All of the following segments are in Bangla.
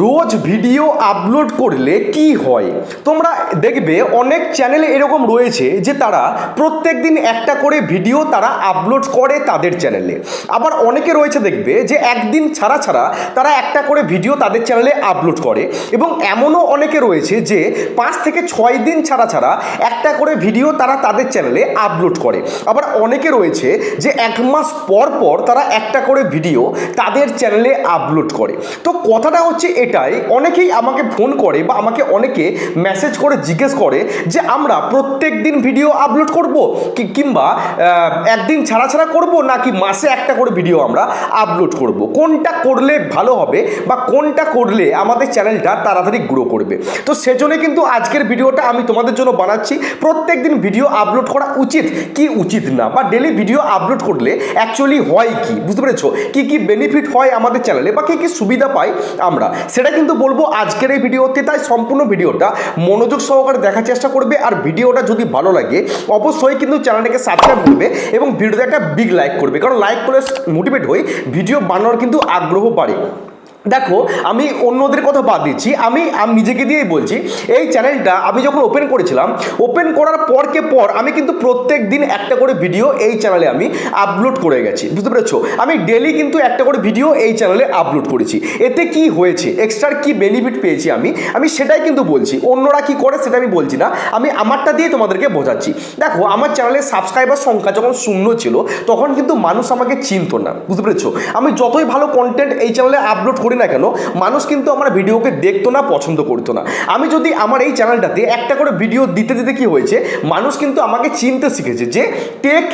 রোজ ভিডিও আপলোড করলে কি হয়? তোমরা দেখবে অনেক চ্যানেলে এরকম রয়েছে যে তারা প্রত্যেক দিন একটা করে ভিডিও তারা আপলোড করে তাদের চ্যানেলে। আবার অনেকে রয়েছে দেখবে যে একদিন ছাড়া ছাড়া তারা একটা করে ভিডিও তাদের চ্যানেলে আপলোড করে, এবং এমনও অনেকে রয়েছে যে 5 থেকে 6 দিন ছাড়া ছাড়া একটা করে ভিডিও তারা তাদের চ্যানেলে আপলোড করে। আবার অনেকে রয়েছে যে 1 মাস পর পর তারা একটা করে ভিডিও তাদের চ্যানেলে আপলোড করে। তো কথাটা হচ্ছে এটাই, অনেকেই আমাকে ফোন করে বা আমাকে অনেকে মেসেজ করে জিজ্ঞেস করে যে আমরা প্রত্যেক দিন ভিডিও আপলোড করব কিংবা একদিন ছাড়া ছাড়া করব, নাকি মাসে একটা করে ভিডিও আমরা আপলোড করব, কোনটা করলে ভালো হবে বা কোনটা করলে আমাদের চ্যানেলটা তাড়াতাড়ি গ্রো করবে। তো সেজন্য কিন্তু আজকের ভিডিওটা আমি তোমাদের জন্য বানাচ্ছি, প্রত্যেক দিন ভিডিও আপলোড করা উচিত কি উচিত না, বা ডেলি ভিডিও আপলোড করলে অ্যাকচুয়ালি হয় কি, বুঝতে পেরেছো, কি কি বেনিফিট হয় আমাদের চ্যানেলে বা কি কি সুবিধা পাই আমরা, সেটা কিন্তু বলবো আজকের এই ভিডিওতে। তাই সম্পূর্ণ ভিডিওটা মনোযোগ সহকারে দেখার চেষ্টা করবে, আর ভিডিওটা যদি ভালো লাগে অবশ্যই কিন্তু চ্যানেলটাকে সাবস্ক্রাইব করবে এবং ভিডিওতে একটা বিগ লাইক করবে, কারণ লাইক করলে মোটিভেট হই, ভিডিও বানানোর কিন্তু আগ্রহ বাড়ে। দেখো, আমি অন্যদের কথা বাদ দিচ্ছি, আমি নিজেকে দিয়েই বলছি। এই চ্যানেলটা আমি যখন ওপেন করেছিলাম, ওপেন করার পরকে পর আমি কিন্তু প্রত্যেক দিন একটা করে ভিডিও এই চ্যানেলে আমি আপলোড করে গেছি, বুঝতে পেরেছো। আমি ডেলি কিন্তু একটা করে ভিডিও এই চ্যানেলে আপলোড করেছি। এতে কি হয়েছে, এক্সট্রা কি বেনিফিট পেয়েছি আমি সেটাই কিন্তু বলছি, অন্যরা কি করে সেটা আমি বলছি না, আমি আমারটা দিয়ে তোমাদেরকে বোঝাচ্ছি। দেখো, আমার চ্যানেলের সাবস্ক্রাইবার সংখ্যা যখন 0 ছিল তখন কিন্তু মানুষ আমাকে চিনতো না, বুঝতে পেরেছো। আমি যতই ভালো কন্টেন্ট এই চ্যানেলে আপলোড করি না কেন, মানুষ কিন্তু আমার ভিডিওকে দেখতো না, পছন্দ করতো না। আমি যদি আমার এই চ্যানেলটাতে একটা করে ভিডিও দিতে দিতে কি হয়েছে, মানুষ কিন্তু আমাকে চিনতে শিখেছে যে টেক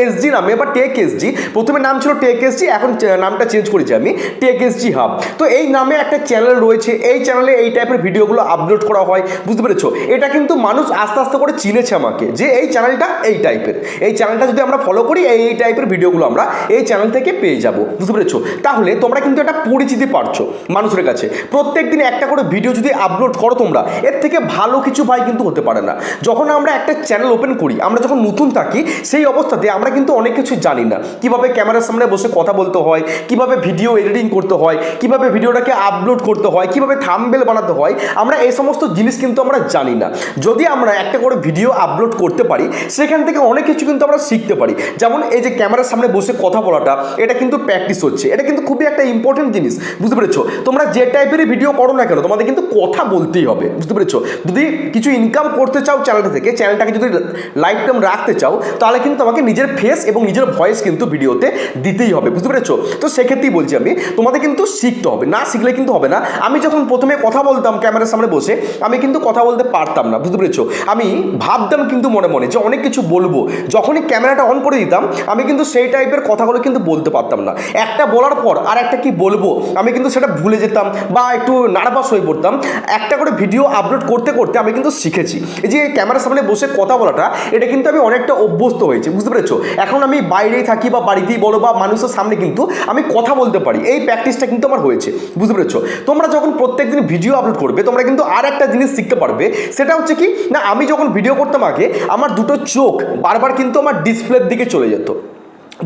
এসজি নামে বা টেক এসজি, প্রথমে নাম ছিল টেক এসজি, এখন নামটা চেঞ্জ করেছি আমি টেক এসজি হাব। তো এই নামে একটা চ্যানেল রয়েছে, এই চ্যানেলে এই টাইপের ভিডিওগুলো আপলোড করা হয়, বুঝতে পেরেছো। এটা কিন্তু মানুষ আস্তে আস্তে করে চিনেছে আমাকে যে এই চ্যানেলটা এই টাইপের, এই চ্যানেলটা যদি আমরা ফলো করি এই টাইপের ভিডিওগুলো আমরা এই চ্যানেল থেকে পেয়ে যাবো, বুঝতে পেরেছো। তাহলে তোমরা কিন্তু একটা পরিচিতি পাচ্ছো মানুষের কাছে। প্রত্যেক দিন একটা করে ভিডিও যদি আপলোড করো তোমরা, এর থেকে ভালো কিছু ভাই কিন্তু হতে পারে না। যখন আমরা একটা চ্যানেল ওপেন করি, আমরা যখন নতুন থাকি সেই অবস্থাতে আমরা কিন্তু অনেক কিছু জানি না, কিভাবে ক্যামেরার সামনে বসে কথা বলতে হয়, কিভাবে ভিডিও এডিটিং করতে হয়, কিভাবে ভিডিওটাকে আপলোড করতে হয়, কিভাবে থাম্বনেল বানাতে হয়, আমরা এই সমস্ত জিনিস কিন্তু আমরা জানি না। যদি আমরা একটা করে ভিডিও আপলোড করতে পারি, সেখান থেকে অনেক কিছু কিন্তু আমরা শিখতে পারি। যেমন এই যে ক্যামেরার সামনে বসে কথা বলাটা, এটা কিন্তু প্র্যাকটিস হচ্ছে, এটা কিন্তু খুবই একটা ইম্পর্টেন্ট জিনিস, বুঝতে পেরেছো। তোমরা যে টাইপের ভিডিও করো না কেন, তোমাদের কিন্তু কথা বলতেই হবে, বুঝতে পেরেছো। যদি কিছু ইনকাম করতে চাও চ্যানেলটা থেকে, চ্যানেলটাকে যদি লাইফ টাইম রাখতে চাও, তাহলে কিন্তু তোমাকে নিজের ফেস এবং নিজের ভয়েস কিন্তু ভিডিওতে দিতেই হবে, বুঝতে পেরেছো। তো সেক্ষেত্রেই বলছি আমি, তোমাদের কিন্তু শিখতে হবে, না শিখলে কিন্তু হবে না। আমি যখন প্রথমে কথা বলতাম ক্যামেরার সামনে বসে, আমি কিন্তু কথা বলতে পারতাম না, বুঝতে পেরেছো। আমি ভাবতাম কিন্তু মনে মনে যে অনেক কিছু বলবো, যখনই ক্যামেরাটা অন করে দিতাম আমি কিন্তু সেই টাইপের কথাগুলো কিন্তু বলতে পারতাম না। একটা বলার পর আর একটা কি বলবো আমি কিন্তু সেটা ভুলে যেতাম বা একটু নার্ভাস হয়ে পড়তাম। একটা করে ভিডিও আপলোড করতে করতে আমি কিন্তু শিখেছি এই যে ক্যামেরার সামনে বসে কথা বলাটা, এটা কিন্তু আমি অনেকটা অভ্যস্ত হয়েছি, বুঝতে পেরেছো। এখন আমি বাইরেই থাকি বা বাড়িতেই বলো বা মানুষের সামনে কিন্তু আমি কথা বলতে পারি, এই প্র্যাকটিসটা কিন্তু আমার হয়েছে, বুঝতে পেরেছো। তোমরা যখন প্রত্যেকদিন ভিডিও আপলোড করবে, তোমরা কিন্তু আর একটা জিনিস শিখতে পারবে, সেটা হচ্ছে কি না, আমি যখন ভিডিও করতাম আগে আমার দুটো চোখ বারবার কিন্তু আমার ডিসপ্লের দিকে চলে যেত,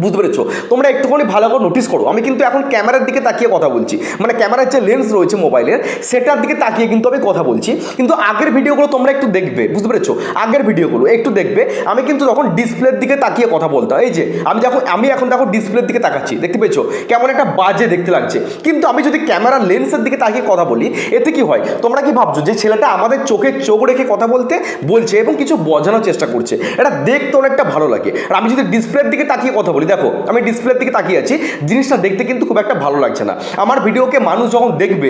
বুঝতে পেরেছো। তোমরা একটুখানি ভালো করে নোটিস করো, আমি কিন্তু এখন ক্যামেরার দিকে তাকিয়ে কথা বলছি, মানে ক্যামেরার যে লেন্স রয়েছে মোবাইলের সেটার দিকে তাকিয়ে কিন্তু আমি কথা বলছি। কিন্তু আগের ভিডিওগুলো তোমরা একটু দেখবে, বুঝতে পেরেছো, আগের ভিডিওগুলো একটু দেখবে, আমি কিন্তু তখন ডিসপ্লের দিকে তাকিয়ে কথা বলতাম। এই যে আমি এখন দেখো ডিসপ্লের দিকে তাকাচ্ছি, দেখতে পেয়েছো কেমন একটা বাজে দেখতে লাগছে। কিন্তু আমি যদি ক্যামেরার লেন্সের দিকে তাকিয়ে কথা বলি, এতে কি হয়, তোমরা কি ভাবছো যে ছেলেটা আমাদের চোখে চোখ রেখে কথা বলছে এবং কিছু বোঝানোর চেষ্টা করছে, এটা দেখতে অনেকটা ভালো লাগে। আর আমি যদি ডিসপ্লের দিকে তাকিয়ে কথা বলি, দেখো আমি ডিসপ্লের দিকে তাকিয়ে আছি, জিনিসটা দেখতে কিন্তু খুব একটা ভালো লাগছে না। আমার ভিডিওকে মানুষ যখন দেখবে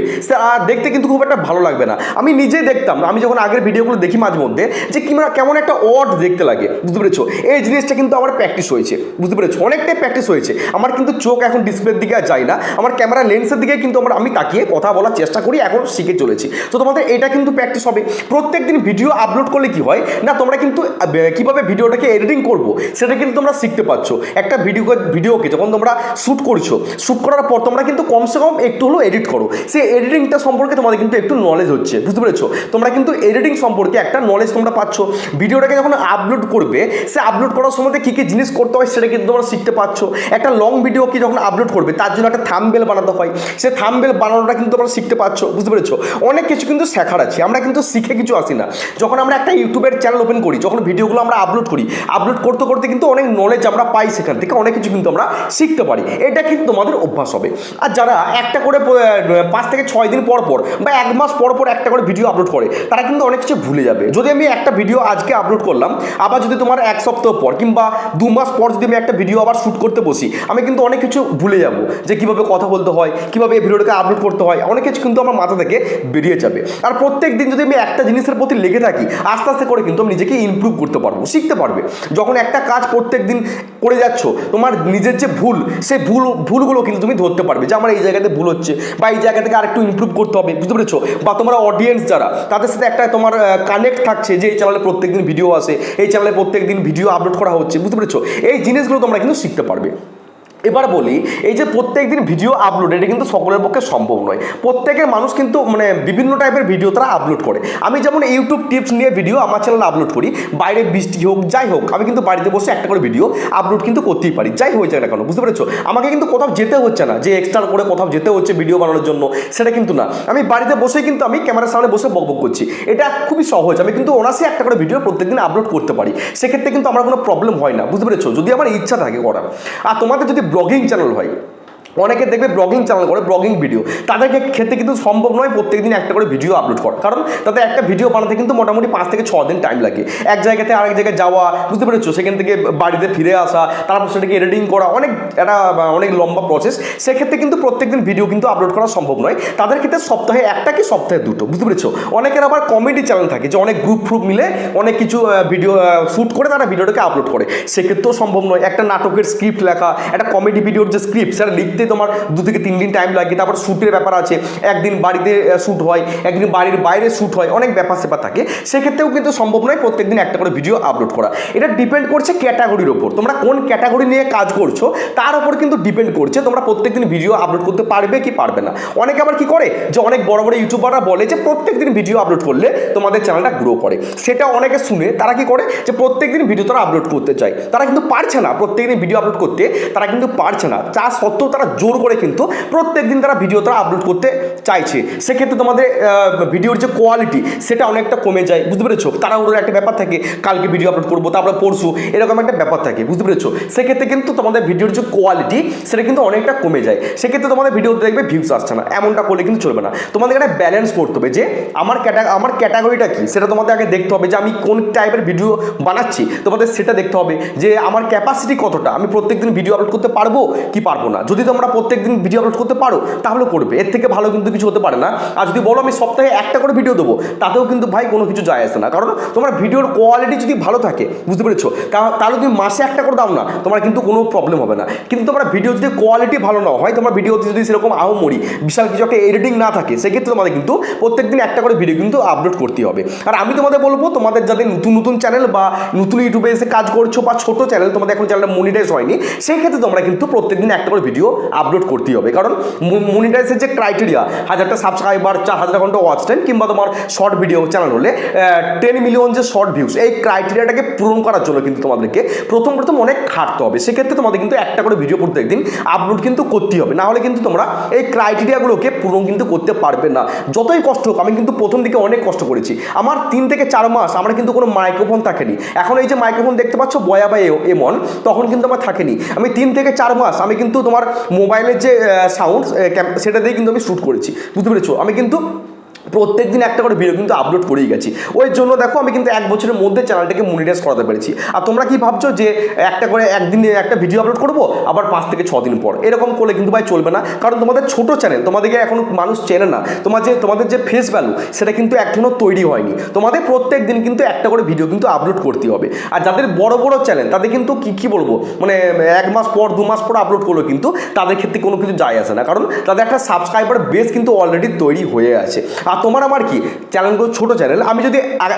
দেখতে কিন্তু খুব একটা ভালো লাগবে না। আমি নিজেই দেখতাম, আমি যখন আগের ভিডিওগুলো দেখি মাঝে মধ্যে, যে কেমন একটা অড দেখতে লাগে, বুঝতে পেরেছো। এই জিনিসটা কিন্তু আমার প্র্যাকটিস হয়েছে, বুঝতে পেরেছো, অনেকটাই প্র্যাকটিস হয়েছে আমার। কিন্তু চোখ এখন ডিসপ্লের দিকে আর যায় না, আমার ক্যামেরা লেন্সের দিকে কিন্তু আমি তাকিয়ে কথা বলার চেষ্টা করি, এখন শিখে চলেছি। তো তোমাদের এটা কিন্তু প্র্যাকটিস হবে। প্রত্যেক দিন ভিডিও আপলোড করলে কি হয় না, তোমরা কিন্তু কিভাবে ভিডিওটাকে এডিটিং করবো সেটা কিন্তু তোমরা শিখতে পারছো। একটা একটা ভিডিওকে যখন তোমরা শ্যুট করছো, শ্যুট করার পর তোমরা কিন্তু কমসে কম একটু হলেও এডিট করো, সেই এডিটিংটা সম্পর্কে তোমাদের কিন্তু একটু নলেজ হচ্ছে, বুঝতে পেরেছো? তোমরা কিন্তু এডিটিং সম্পর্কে একটা নলেজ তোমরা পাচ্ছ। ভিডিওটাকে যখন আপলোড করবে, সে আপলোড করার সময় কী কী জিনিস করতে হয় সেটা কিন্তু তোমরা শিখতে পারছো। একটা লং ভিডিও কি যখন আপলোড করবে তার জন্য একটা থাম্বনেল বানাতে হয়, সে থাম্বনেল বানানোটা কিন্তু তোমরা শিখতে পারছো, বুঝতে পেরেছো? অনেক কিছু কিন্তু শেখার আছে, আমরা কিন্তু শিখে কিছু আসি না। যখন আমরা একটা ইউটিউবের চ্যানেল ওপেন করি, যখন ভিডিওগুলো আমরা আপলোড করি, আপলোড করতে করতে কিন্তু অনেক নলেজ আমরা পাই, সেখান থেকে অনেক কিছু কিন্তু আমরা শিখতে পারি। এটা কিন্তু তোমাদের অভ্যাস হবে। আর যারা একটা করে 5 থেকে 6 দিন পর পর বা 1 মাস পর পর একটা করে ভিডিও আপলোড করে, তারা কিন্তু অনেক কিছু ভুলে যাবে। যদি আমি একটা ভিডিও আজকে আপলোড করলাম, আবার যদি তোমার 1 সপ্তাহ পর কিংবা 2 মাস পর যদি আমি একটা ভিডিও আবার শ্যুট করতে বসি, আমি কিন্তু অনেক কিছু ভুলে যাব, যে কীভাবে কথা বলতে হয়, কীভাবে এই ভিডিওটাকে আপলোড করতে হয়, অনেক কিছু কিন্তু আমার মাথা থেকে বেরিয়ে যাবে। আর প্রত্যেক দিন যদি আমি একটা জিনিসের প্রতি লেগে থাকি, আস্তে আস্তে করে কিন্তু আমি নিজেকে ইমপ্রুভ করতে পারবো, শিখতে পারবে। যখন একটা কাজ প্রত্যেক দিন করে যাচ্ছ, তোমার নিজের যে ভুল, সেই ভুলগুলো কিন্তু তুমি ধরতে পারবে, যে আমার এই জায়গাতে ভুল হচ্ছে বা এই জায়গা থেকে আরেকটু ইমপ্রুভ করতে হবে, বুঝতে পেরেছো? বা তোমার অডিয়েন্স যারা, তাদের সাথে একটা তোমার কানেক্ট থাকছে, যে এই চ্যানেলে প্রত্যেকদিন ভিডিও আসে, এই চ্যানেলে প্রত্যেকদিন ভিডিও আপলোড করা হচ্ছে, বুঝতে পেরেছো? এই জিনিসগুলো তোমরা কিন্তু শিখতে পারবে। এবার বলি, এই যে প্রত্যেক দিন ভিডিও আপলোড, এটা কিন্তু সকলের পক্ষে সম্ভব নয়। প্রত্যেকের মানুষ কিন্তু মানে বিভিন্ন টাইপের ভিডিও তারা আপলোড করে। আমি যেমন ইউটিউব টিপস নিয়ে ভিডিও আমার চ্যানেলে আপলোড করি, বাইরে বৃষ্টি হোক যাই হোক, আমি কিন্তু বাড়িতে বসে একটা করে ভিডিও আপলোড কিন্তু করতেই পারি, যাই হয়ে যায় না কেন, বুঝতে পেরেছো? আমাকে কিন্তু কোথাও যেতে হচ্ছে না, যে এক্সট্রা করে কোথাও যেতে হচ্ছে ভিডিও বানানোর জন্য, সেটা কিন্তু না। আমি বাড়িতে বসেই কিন্তু আমি ক্যামেরার সামনে বসে বকবক করছি, এটা খুবই সহজ। আমি কিন্তু অনায়াসে একটা করে ভিডিও প্রত্যেকদিন আপলোড করতে পারি, সেক্ষেত্রে কিন্তু আমার কোনো প্রবলেম হয় না, বুঝতে পেরেছো? যদি আমার ইচ্ছা থাকে করার। আর তোমাদের যদি ব্লগিং চ্যানেল হয়, অনেকে দেখবে ব্লগিং চ্যানেল করে, ব্লগিং ভিডিও, তাদেরকে ক্ষেত্রে কিন্তু সম্ভব নয় প্রত্যেকদিন একটা করে ভিডিও আপলোড করা, কারণ তাদের একটা ভিডিও বানাতে কিন্তু মোটামুটি 5 থেকে 6 দিন টাইম লাগে। এক জায়গাতে আরেক জায়গায় যাওয়া, বুঝতে পেরেছো? সেখান থেকে বাড়িতে ফিরে আসা, তারপর সেটাকে এডিটিং করা, অনেক লম্বা প্রসেস। সেক্ষেত্রে কিন্তু প্রত্যেকদিন ভিডিও কিন্তু আপলোড করা সম্ভব নয়। তাদের ক্ষেত্রে সপ্তাহে একটা কি সপ্তাহে 2টো, বুঝতে পেরেছো? অনেকের আবার কমেডি চ্যানেল থাকে, যে অনেক গ্রুপ মিলে অনেক কিছু ভিডিও শ্যুট করে তারা ভিডিওটাকে আপলোড করে, সেক্ষেত্রেও সম্ভব নয়। একটা নাটকের স্ক্রিপ্ট লেখা, একটা কমেডি ভিডিওর যে স্ক্রিপ্ট, সেটা লিখতে তোমার 2 থেকে 3 দিন টাইম লাগে। তারপর শ্যুটের ব্যাপার আছে, একদিন বাড়িতে শ্যুট হয়, একদিন বাড়ির বাইরে শ্যুট হয়, অনেক ব্যাপার স্যাপার থাকে। সেক্ষেত্রেও কিন্তু সম্ভব নয় প্রত্যেকদিন একটা করে ভিডিও আপলোড করা। এটা ডিপেন্ড করছে ক্যাটাগরির ওপর, তোমরা কোন ক্যাটাগরি নিয়ে কাজ করছো তার উপর কিন্তু ডিপেন্ড করছে তোমরা প্রত্যেকদিন ভিডিও আপলোড করতে পারবে কি পারবে না। অনেকে আবার কি করে, যে অনেক বড় বড় ইউটিউবাররা বলে যে প্রত্যেকদিন ভিডিও আপলোড করলে তোমাদের চ্যানেলটা গ্রো করে, সেটা অনেকে শুনে তারা কি করে, যে প্রত্যেকদিন ভিডিও তারা আপলোড করতে চায়, তারা কিন্তু পারছে না প্রত্যেকদিন ভিডিও আপলোড করতে, তারা কিন্তু পারছে না, তা সত্ত্বেও তারা জোর করে কিন্তু প্রত্যেকদিন তারা ভিডিও তারা আপলোড করতে চাইছে। সেক্ষেত্রে তোমাদের ভিডিওর যে কোয়ালিটি সেটা অনেকটা কমে যায়, বুঝতে পেরেছো? তারা ওর একটা ব্যাপার থাকে, কালকে ভিডিও আপলোড করবো, তারপরে পরশু, এরকম একটা ব্যাপার থাকে, বুঝতে পেরেছো? সেক্ষেত্রে কিন্তু তোমাদের ভিডিওর যে কোয়ালিটি সেটা কিন্তু অনেকটা কমে যায়। সেক্ষেত্রে তোমাদের ভিডিওতে দেখবে ভিউজ আসছে না, এমনটা করলে কিন্তু চলবে না। তোমাদের একটা ব্যালেন্স করতে হবে, যে আমার ক্যাটাগরিটা কি সেটা তোমাদের আগে দেখতে হবে, যে আমি কোন টাইপের ভিডিও বানাচ্ছি, তোমাদের সেটা দেখতে হবে, যে আমার ক্যাপাসিটি কতটা, আমি প্রত্যেকদিন ভিডিও আপলোড করতে পারবো কি পারবো না। যদি তোমরা প্রত্যেকদিন ভিডিও আপলোড করতে পারো তাহলে করবে, এর থেকে ভালো কিন্তু কিছু হতে পারে না। আর যদি বলো আমি সপ্তাহে একটা করে ভিডিও দেবো, তাতেও কিন্তু ভাই কোনো কিছু যায় আসে না, কারণ তোমার ভিডিওর কোয়ালিটি যদি ভালো থাকে, বুঝতে পেরেছো, তাহলে তুমি মাসে একটা করে দাও না, তোমার কিন্তু কোনো প্রবলেম হবে না। কিন্তু তোমার ভিডিও যদি কোয়ালিটি ভালো না হয়, তোমার ভিডিওতে যদি সেরকম আহমরি বিশাল কিছু একটা এডিটিং না থাকে, সেক্ষেত্রে তোমাদের কিন্তু প্রত্যেকদিন একটা করে ভিডিও কিন্তু আপলোড করতে হবে। আর আমি তোমাদের বলবো, তোমাদের যাদের নতুন চ্যানেল বা নতুন ইউটিউবে এসে কাজ করছো, বা ছোটো চ্যানেল, তোমাদের এখন চ্যানেলটা মনিটাইজ হয়নি, সেই ক্ষেত্রে তোমরা কিন্তু প্রত্যেকদিন একটা করে ভিডিও আপলোড করতেই হবে। কারণ মনিটাইজের যে ক্রাইটেরিয়া, 1000টা সাবস্ক্রাইবার, 4000 ঘন্টা ওয়াচ টাইম, কিংবা তোমার শর্ট ভিডিও চ্যানেল হলে 10 মিলিয়ন যে শর্ট ভিউজ, এই ক্রাইটেরিয়াটাকে পূরণ করার জন্য কিন্তু তোমাদেরকে প্রথম অনেক খাটতে হবে। সেক্ষেত্রে তোমাদের কিন্তু একটা করে ভিডিও প্রত্যেকদিন আপলোড কিন্তু করতেই হবে, না হলে কিন্তু তোমরা এই ক্রাইটেরিয়াগুলোকে পূরণ কিন্তু করতে পারবে না। যতই কষ্ট হোক, আমি কিন্তু প্রথম দিকে অনেক কষ্ট করেছি। আমার 3 থেকে 4 মাস আমার কিন্তু কোনো মাইক্রোফোন থাকেনি। এখন এই যে মাইক্রোফোন দেখতে পাচ্ছ বয়া বা এমন, তখন কিন্তু আমার থাকেনি। আমি 3 থেকে 4 মাস আমি কিন্তু তোমার মোবাইলের যে সাউন্ড সেটা দিয়ে কিন্তু আমি শ্যুট করেছি, বুঝতে পেরেছো? আমি কিন্তু প্রত্যেকদিন একটা করে ভিডিও কিন্তু আপলোড করেই গেছি। ওই জন্য দেখো আমি কিন্তু 1 বছরের মধ্যে চ্যানেলটাকে মনিটাইজ করাতে পেরেছি। আর তোমরা কি ভাবছো যে একটা করে একদিনে একটা ভিডিও আপলোড করবো, আবার 5 থেকে 6 দিন পর, এরকম করলে কিন্তু ভাই চলবে না। কারণ তোমাদের ছোট চ্যানেল, তোমাদেরকে এখন মানুষ চেনে না, তোমাদের যে ফেস ভ্যালু সেটা কিন্তু এখনও তৈরি হয়নি। তোমাদের প্রত্যেক দিন কিন্তু একটা করে ভিডিও কিন্তু আপলোড করতে হবে। আর যাদের বড় চ্যানেল, তাদের কিন্তু কি বলবো, মানে 1 মাস পর 2 মাস পর আপলোড করলো, কিন্তু তাদের ক্ষেত্রে কোনো কিছু যায় আসে না, কারণ তাদের একটা সাবস্ক্রাইবার বেস কিন্তু অলরেডি তৈরি হয়ে আছে। আর আর তোমার আমার কি চ্যানেলগুলো ছোটো চ্যানেল, আমি যদি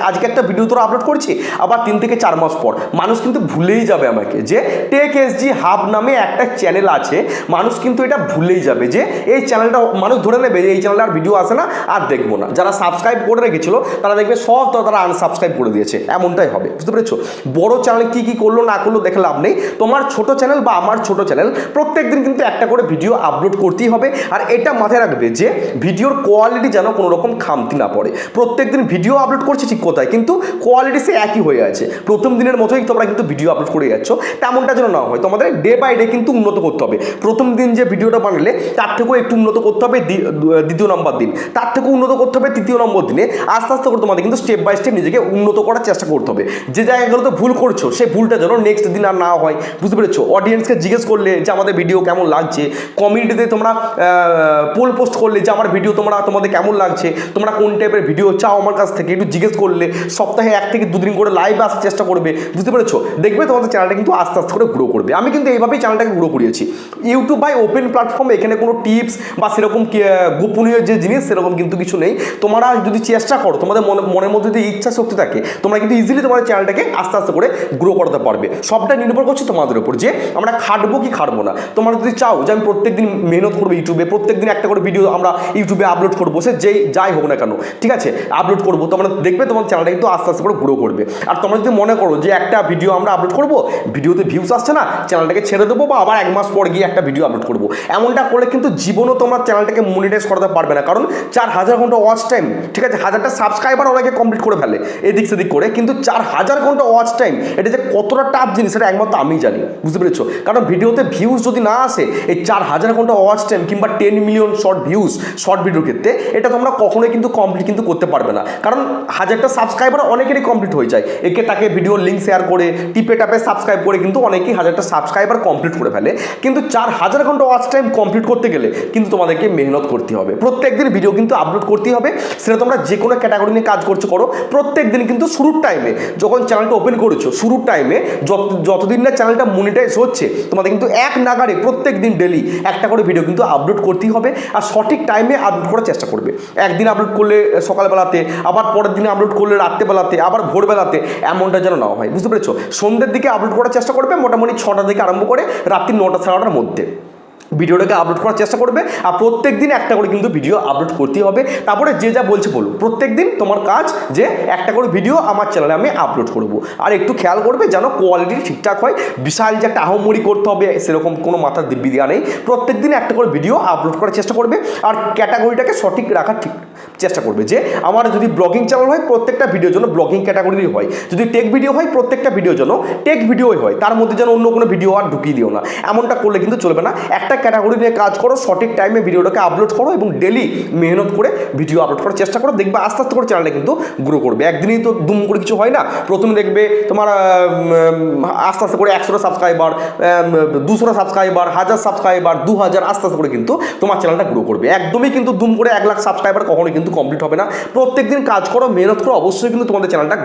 আজকে একটা ভিডিও তোরা আপলোড করছি, আবার 3 থেকে 4 মাস পর মানুষ কিন্তু ভুলেই যাবে আমাকে যে টেক এসজি হাব নামে একটা চ্যানেল আছে, মানুষ কিন্তু এটা ভুলেই যাবে যে এই চ্যানেলটা, মানুষ ধরে নেবে যে এই চ্যানেলে আর ভিডিও আসে না, আর দেখবো না। যারা সাবস্ক্রাইব করে রেখেছিল তারা দেখবে সব তারা আনসাবস্ক্রাইব করে দিয়েছে, এমনটাই হবে, বুঝতে পেরেছো? বড় চ্যানেল কি করলো না করলো দেখে লাভ নেই। তোমার ছোট চ্যানেল বা আমার ছোট চ্যানেল প্রত্যেকদিন কিন্তু একটা করে ভিডিও আপলোড করতেই হবে। আর এটা মাথায় রাখবে যে ভিডিওর কোয়ালিটি যেন কোনো রকম খামতি না পড়ে। প্রত্যেকদিন ভিডিও আপলোড করছে ঠিক কোথায়, কিন্তু কোয়ালিটি সে একই হয়ে আছে, প্রথম দিনের মতোই তোমরা কিন্তু ভিডিও আপলোড করে যাচ্ছ, তেমনটা যেন না হয়। তোমাদের ডে বাই ডে কিন্তু উন্নত করতে হবে। প্রথম দিন যে ভিডিওটা বানালে তার থেকেও একটু উন্নত করতে হবে দ্বিতীয় নম্বর দিন, তার থেকেও উন্নত করতে হবে তৃতীয় নম্বর দিনে। আস্তে আস্তে করে তোমাদের কিন্তু স্টেপ বাই স্টেপ নিজেকে উন্নত করার চেষ্টা করতে হবে। যে জায়গাগুলোতে ভুল করছো সেই ভুলটা যেন নেক্সট দিন আর না হয়, বুঝতে পেরেছো? অডিয়েন্সকে জিজ্ঞেস করলে যে আমাদের ভিডিও কেমন লাগছে, কমিউনিটিতে তোমরা পোল পোস্ট করলে যে আমার ভিডিও তোমাদের কেমন লাগছে, তোমরা কোন টাইপের ভিডিও চাও আমার কাছ থেকে একটু জিজ্ঞেস করলে, সপ্তাহে 1 থেকে 2 দিন করে লাইভে আসার চেষ্টা করবে, বুঝতে পেরেছো? দেখবে তোমাদের চ্যানেলটা কিন্তু আস্তে আস্তে করে গ্রো করবে। আমি কিন্তু এইভাবেই চ্যানেলটাকে গ্রো করিয়েছি। ইউটিউব বাই ওপেন প্ল্যাটফর্ম, এখানে কোনো টিপস বা সেরকম গোপনীয় যে জিনিস সেরকম কিন্তু কিছু নেই। তোমরা যদি চেষ্টা করো, তোমাদের মনের মধ্যে যদি ইচ্ছা শক্তি থাকে, তোমরা কিন্তু ইজিলি তোমাদের চ্যানেলটাকে আস্তে আস্তে করে গ্রো করতে পারবে। সবটা নির্ভর করছে তোমাদের উপর যে আমরা খাটবো কি খাটবো না। তোমরা যদি চাও যে আমি প্রত্যেকদিন মেহনত করবো ইউটিউবে, প্রত্যেকদিন একটা করে ভিডিও আমরা ইউটিউবে আপলোড করবো, সে যাই হোক না কেন, ঠিক আছে, আপলোড করবো, তোমরা দেখবে তোমার চ্যানেলটা কিন্তু আস্তে আস্তে করে গ্রো করবে। আর তোমরা যদি মনে করো যে একটা ভিডিও আমরা আপলোড করবো, ভিডিওতে ভিউজ আসছে না, চ্যানেলটাকে ছেড়ে দেবো বা আবার 1 মাস পর গিয়ে একটা ভিডিও আপলোড করবো, এমনটা করলে কিন্তু জীবনও তোমরা চ্যানেলটাকে মনিটাইজ করতে পারবে না। কারণ 4000 ঘন্টা ওয়াচ টাইম, ঠিক আছে, 1000টা সাবস্ক্রাইবার অনেকে কমপ্লিট করে ফেলে এদিক সেদিক করে, কিন্তু 4000 ঘন্টা ওয়াচ টাইম এটা যে কতটা টাফ জিনিস সেটা একমাত্র আমি জানি, বুঝতে পেরেছো? কারণ ভিডিওতে ভিউজ যদি না আসে, এই 4000 ঘন্টা ওয়াচ টাইম কিংবা 10 মিলিয়ন শর্ট ভিউজ শর্ট ভিডিওর ক্ষেত্রে, এটা তোমরা কখনোই কিন্তু কমপ্লিট কিন্তু করতে পারবে না। কারণ 1000টা সাবস্ক্রাইবার অনেকেরই কমপ্লিট হয়ে যায়, তাকে ভিডিওর লিঙ্ক শেয়ার করে টিপে টাপে সাবস্ক্রাইব করে কিন্তু অনেকেই 1000টা সাবস্ক্রাইবার কমপ্লিট করে ফেলে। কিন্তু 4000 ঘন্টা ওয়াচ টাইম কমপ্লিট করতে গেলে কিন্তু তোমাদেরকে মেহনত করতে হবে, প্রত্যেকদিন ভিডিও কিন্তু আপলোড করতেই হবে। সেটা তোমরা যে কোনো ক্যাটাগরি নিয়ে কাজ করছো করো, প্রত্যেকদিন কিন্তু শুরুর টাইমে যখন চ্যানেলটা ওপেন করেছো, শুরুর টাইমে যতদিন না চ্যানেলটা মনিটাইজ হচ্ছে, তোমাদের কিন্তু এক নাগারে প্রত্যেক দিন ডেলি একটা করে ভিডিও কিন্তু আপলোড করতেই হবে। আর সঠিক টাইমে আপলোড করার চেষ্টা করবে। একদিন আপলোড করলে সকালবেলাতে, আবার পরের দিনে আপলোড করলে রাত্রেবেলাতে, আবার ভোরবেলাতে, এমনটা যেন না হয়, বুঝতে পেরেছো? সন্ধ্যের দিকে আপলোড করার চেষ্টা করবে, মোটামুটি 6টা থেকে আরম্ভ করে রাত্রি 9টা সাড়ে 9টার মধ্যে ভিডিওটাকে আপলোড করার চেষ্টা করবে। আর প্রত্যেক দিন একটা করে কিন্তু ভিডিও আপলোড করতেই হবে। তারপরে যে যা বলছে বলুন, প্রত্যেক দিন তোমার কাজ যে একটা করে ভিডিও আমার চ্যানেলে আমি আপলোড করব। আর একটু খেয়াল করবে যেন কোয়ালিটি ঠিকঠাক হয়, বিশাল যে একটা আহমরি করতে হবে সেরকম কোনো মাথার দিব্যি দেওয়া নেই। প্রত্যেক দিন একটা করে ভিডিও আপলোড করার চেষ্টা করবে। আর ক্যাটাগরিটাকে সঠিক রাখার চেষ্টা করবে যে আমার যদি ব্লগিং চ্যানেল হয়, প্রত্যেকটা ভিডিওর জন্য ব্লগিং ক্যাটাগরিরই হয়। যদি টেক ভিডিও হয়, প্রত্যেকটা ভিডিওর জন্য টেক ভিডিওই হয়, তার মধ্যে যেন অন্য কোনো ভিডিও আর ঢুকিয়ে দিও না। এমনটা করলে কিন্তু চলবে না। একটা ক্যাটাগরি নিয়ে কাজ করো, সঠিক টাইমে ভিডিওটাকে আপলোড করো এবং ডেলি মেহনত করে ভিডিও আপলোড করার চেষ্টা করো। দেখবে আস্তে আস্তে করে চ্যানেলটা কিন্তু গ্রো করবে। একদিনই তো দুম করে কিছু হয় না। প্রথমে দেখবে তোমার আস্তে আস্তে করে 100টা সাবস্ক্রাইবার, 200টা সাবস্ক্রাইবার, 1000 সাবস্ক্রাইবার, 2000, আস্তে আস্তে করে কিন্তু তোমার চ্যানেলটা গ্রো করবে। একদমই কিন্তু দুম করে 1 লাখ সাবস্ক্রাইবার কখনোই কিন্তু কমপ্লিট হবে না। প্রত্যেকদিন কাজ করো, মেহনত করো, অবশ্যই কিন্তু তোমাদের চ্যানেলটা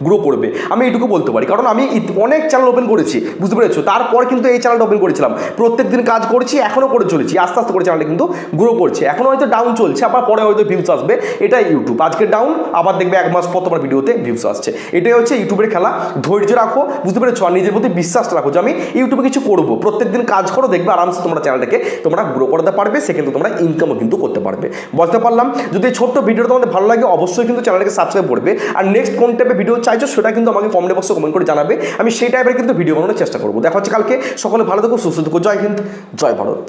গ্রো করবে। আমি এইটুকু বলতে পারি, কারণ আমি অনেক চ্যানেল ওপেন করেছি, বুঝতে পেরেছো? তারপর কিন্তু এই চ্যানেলটা ওপেন করেছিলাম, প্রত্যেকদিন কাজ করছি, এখনও করে চলেছি, আস্তে আস্তে করে চ্যানেলটা কিন্তু গ্রো করছে। এখন হয়তো ডাউন চলছে, আবার পরে হয়তো ভিউস আসবে, এটাই ইউটিউব। আজকে ডাউন, আবার দেখবে 1 মাস পর তোমার ভিডিওতে ভিউস আসছে। এটাই হচ্ছে ইউটিউবের খেলা। ধৈর্য রাখো, বুঝতে পেরেছো? আর নিজের প্রতি বিশ্বাসটা রাখো যে আমি ইউটিউবে কিছু করবো। প্রত্যেকদিন কাজ করো, দেখবে আরামসে তোমরা চ্যানেলটাকে তোমরা গ্রো করতে পারবে, সে কিন্তু তোমরা ইনকামও কিন্তু করতে পারবে। বুঝতে পারলাম? যদি এই ছোট্ট ভিডিওটা তোমাদের ভালো লাগে, অবশ্যই কিন্তু চ্যানেলটাকে সাবস্ক্রাইব করবে। আর নেক্সট কোন টাইপের ভিডিও চাইছো সেটা কিন্তু আমাকে কমেন্ট বক্সে কমেন্ট করে জানাবে। আমি সেই টাইপের কিন্তু ভিডিও বানানোর চেষ্টা করবো। দেখা হচ্ছে কালকে। সকলে ভালো থেকো, সুস্থ থেকো। জয় হিন্দ, জয় ভারত।